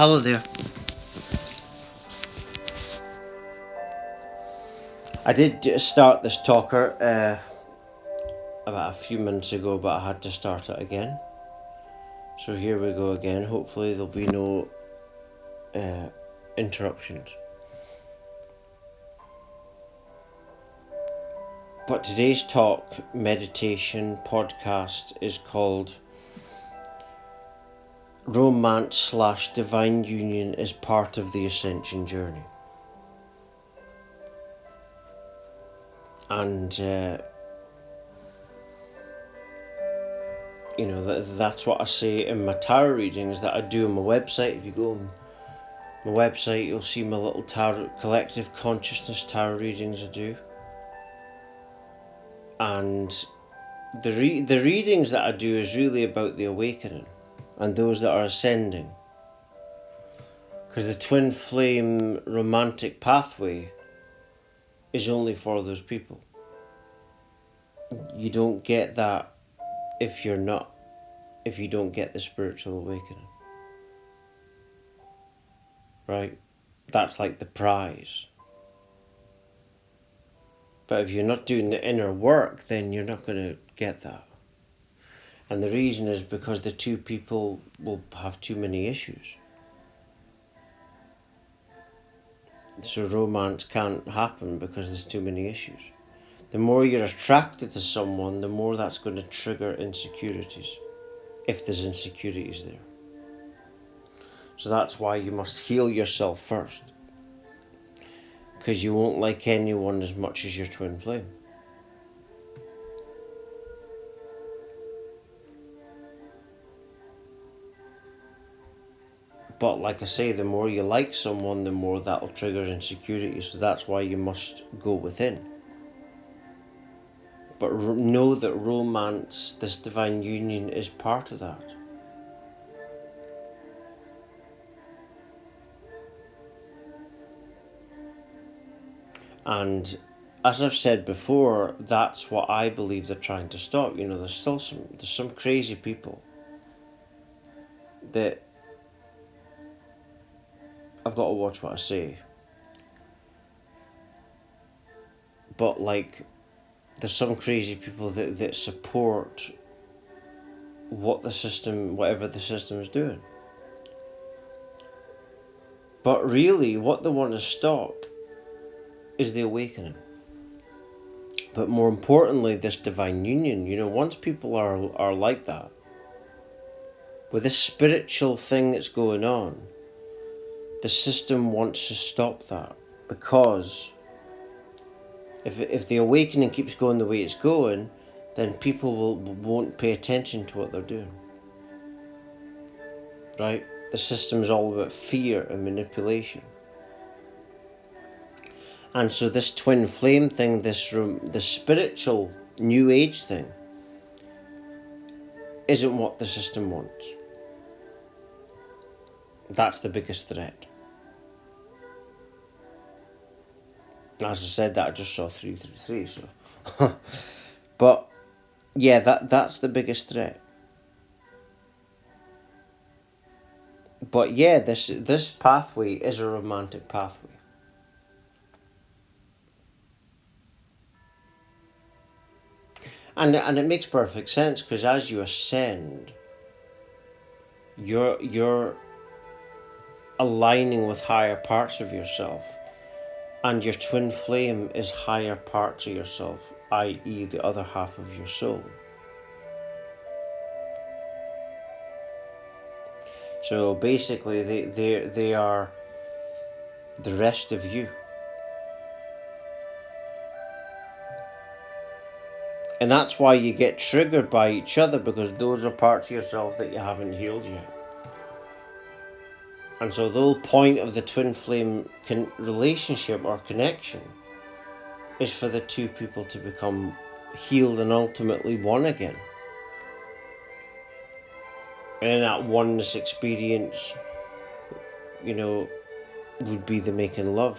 Hello there. I did start this talker about a few minutes ago, but I had to start it again. So here we go again. Hopefully there'll be no interruptions. But today's talk, meditation, podcast is called Romance/Divine Union is Part of the Ascension Journey. And that's what I say in my tarot readings that I do on my website. If you go on my website, you'll see my little tarot collective consciousness tarot readings I do. And the readings that I do is really about the awakening and those that are ascending. Because the twin flame romantic pathway is only for those people. You don't get that if you don't get the spiritual awakening. Right? That's like the prize. But if you're not doing the inner work, then you're not going to get that. And the reason is because the two people will have too many issues. So romance can't happen because there's too many issues. The more you're attracted to someone, the more that's going to trigger insecurities, if there's insecurities there. So that's why you must heal yourself first. Because you won't like anyone as much as your twin flame. But like I say, the more you like someone, the more that'll trigger insecurity. So that's why you must go within. But know that romance, this divine union, is part of that. And as I've said before, that's what I believe they're trying to stop. There's still some crazy people that I've got to watch what I say. But there's some crazy people that support whatever the system is doing. But really, what they want to stop is the awakening. But more importantly, this divine union. Once people are like that, with this spiritual thing that's going on, the system wants to stop that. Because if the awakening keeps going the way it's going, then people won't pay attention to what they're doing. Right? The system is all about fear and manipulation. And so this twin flame thing, this spiritual new age thing, isn't what the system wants. That's the biggest threat. As I said that, I just saw 333, so. But, yeah, that's the biggest threat. But yeah, this pathway is a romantic pathway. And it makes perfect sense, because as you ascend, you're aligning with higher parts of yourself, and your twin flame is higher parts of yourself, i.e. the other half of your soul. So basically they are the rest of you. And that's why you get triggered by each other, because those are parts of yourself that you haven't healed yet. And so the whole point of the twin flame relationship or connection is for the two people to become healed and ultimately one again. And in that oneness experience, would be the making love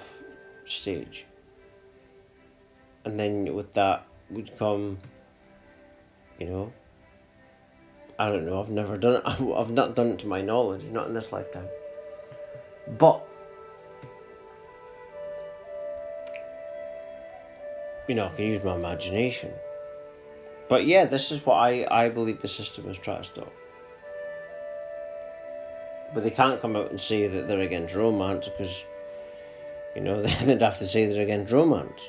stage. And then with that would come, I don't know, I've never done it. I've not done it to my knowledge, not in this lifetime. But, you know, I can use my imagination. But yeah, this is what I believe the system is trying to stop. But they can't come out and say that they're against romance because, you know, they'd have to say they're against romance.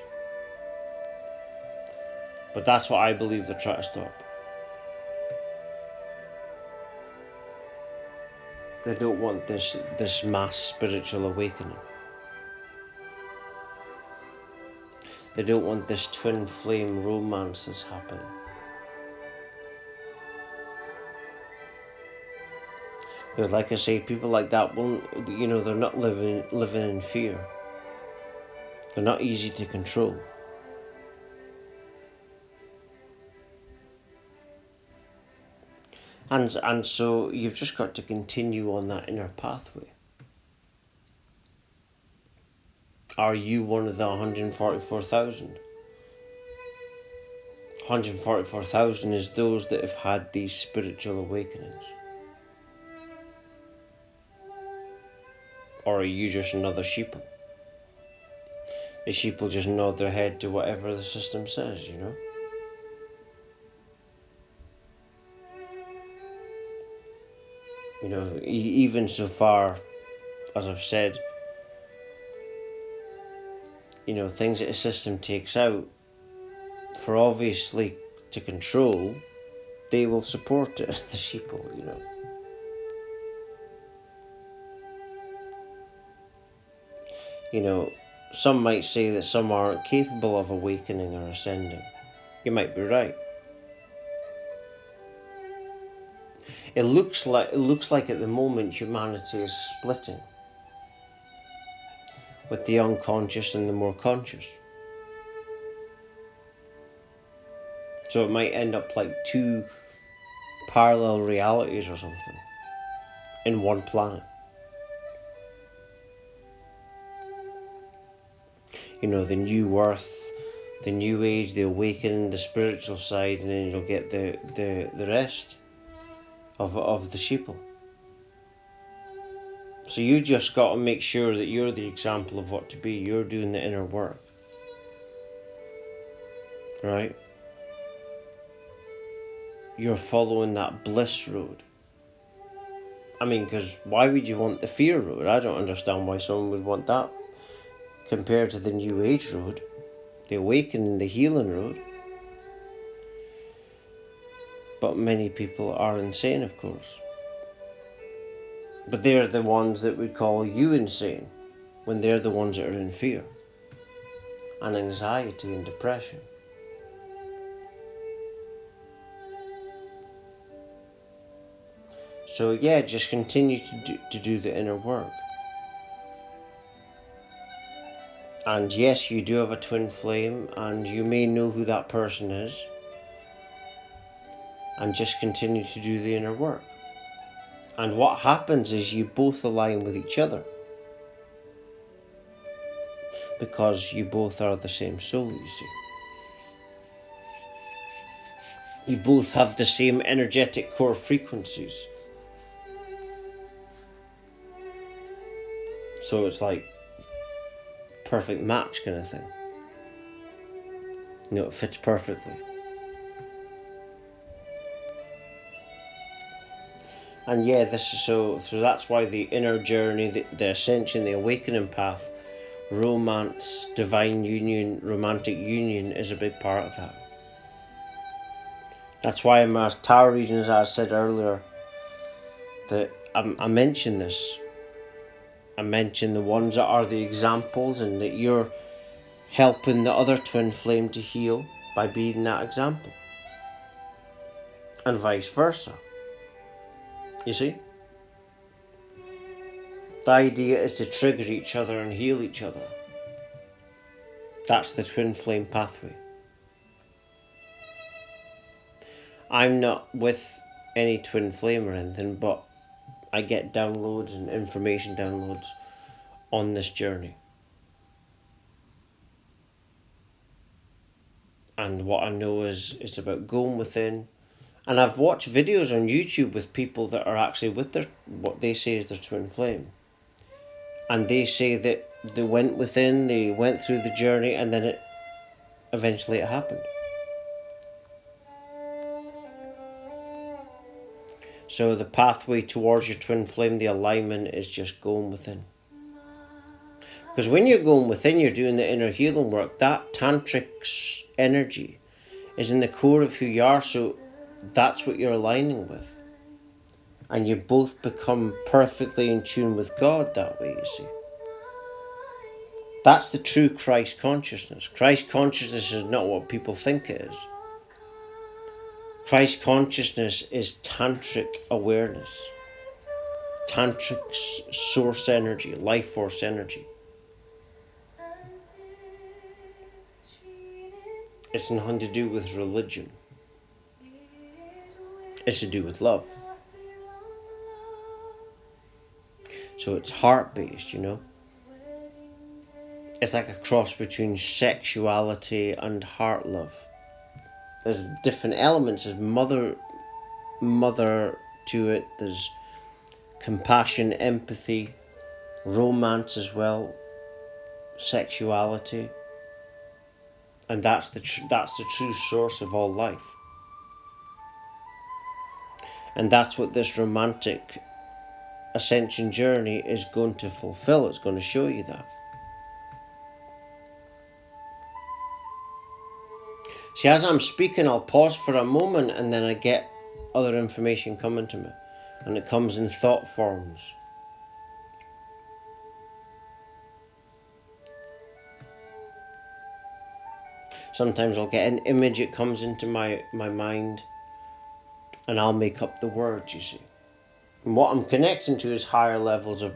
But that's what I believe they're trying to stop. They don't want this mass spiritual awakening. They don't want this twin flame romance that's happening. Because, like I say, people like that won't, you know, they're not living in fear. They're not easy to control. And so you've just got to continue on that inner pathway. Are you one of the 144,000? 144,000 is those that have had these spiritual awakenings. Or are you just another sheeple? The sheeple just nod their head to whatever the system says, you know? You know, even so far, as I've said, you know, things that the system takes out, for obviously to control, they will support it, the sheeple, you know. You know, some might say that some aren't capable of awakening or ascending. You might be right. It looks like at the moment humanity is splitting, with the unconscious and the more conscious. So it might end up like two parallel realities or something in one planet. You know, the new earth, the new age, the awakening, the spiritual side, and then you'll get the rest of the sheeple. So you just got to make sure that you're the example of what to be. You're doing the inner work. Right? You're following that bliss road. I mean, because why would you want the fear road? I don't understand why someone would want that compared to the new age road, the awakening, the healing road. But many people are insane, of course. But they're the ones that would call you insane when they're the ones that are in fear and anxiety and depression. So yeah, just continue to do the inner work. And yes, you do have a twin flame, and you may know who that person is. And just continue to do the inner work. And what happens is you both align with each other. Because you both are the same soul, you see. You both have the same energetic core frequencies. So it's like perfect match kind of thing. You know, it fits perfectly. And yeah, this is so that's why the inner journey, the ascension, the awakening path, romance, divine union, romantic union is a big part of that. That's why in my tarot readings, as I said earlier, that I mention this. I mention the ones that are the examples and that you're helping the other twin flame to heal by being that example. And vice versa. You see? The idea is to trigger each other and heal each other. That's the twin flame pathway. I'm not with any twin flame or anything, but I get downloads and information downloads on this journey. And what I know is it's about going within. And I've watched videos on YouTube with people that are actually with their, what they say is their twin flame. And they say that they went within, they went through the journey, and then eventually it happened. So the pathway towards your twin flame, the alignment, is just going within. Because when you're going within, you're doing the inner healing work. That tantric energy is in the core of who you are, so that's what you're aligning with. And you both become perfectly in tune with God that way, you see. That's the true Christ consciousness. Christ consciousness is not what people think it is. Christ consciousness is tantric awareness. Tantric source energy, life force energy. It's nothing to do with religion. It's to do with love. So it's heart-based, you know. It's like a cross between sexuality and heart love. There's different elements. There's mother to it. There's compassion, empathy, romance as well, sexuality. And that's the true source of all life. And that's what this romantic ascension journey is going to fulfill. It's going to show you that. See, as I'm speaking, I'll pause for a moment and then I get other information coming to me. And it comes in thought forms. Sometimes I'll get an image, it comes into my mind, and I'll make up the words, you see. And what I'm connecting to is higher levels of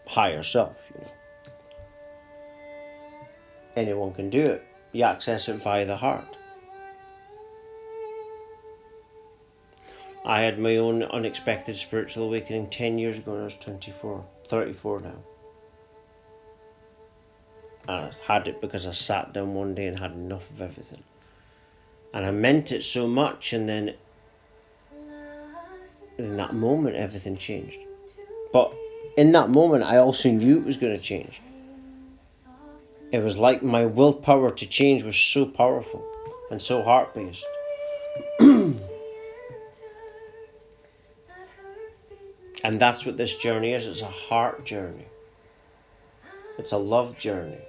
higher self, you know. Anyone can do it. You access it via the heart. I had my own unexpected spiritual awakening 10 years ago when I was 34 now. And I had it because I sat down one day and had enough of everything. And I meant it so much, and then in that moment everything changed. But in that moment I also knew it was going to change. It was like my willpower to change was so powerful and so heart-based. And that's what this journey is. It's a heart journey. It's a love journey.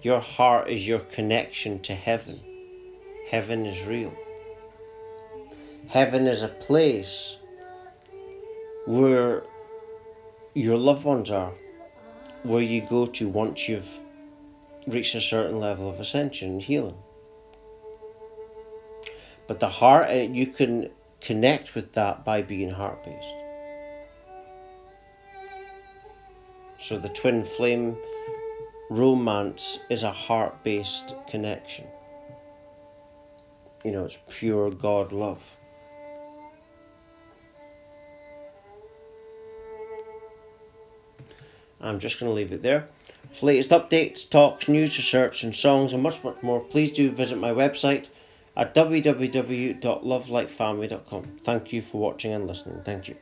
Your heart is your connection to heaven. Heaven is real. Heaven is a place where your loved ones are, where you go to once you've reached a certain level of ascension and healing. But the heart, you can connect with that by being heart-based. So the twin flame romance is a heart-based connection. You know, it's pure God love. I'm just going to leave it there. For latest updates, talks, news, research and songs and much, much more, please do visit my website at www.lovelightfamily.com. Thank you for watching and listening. Thank you.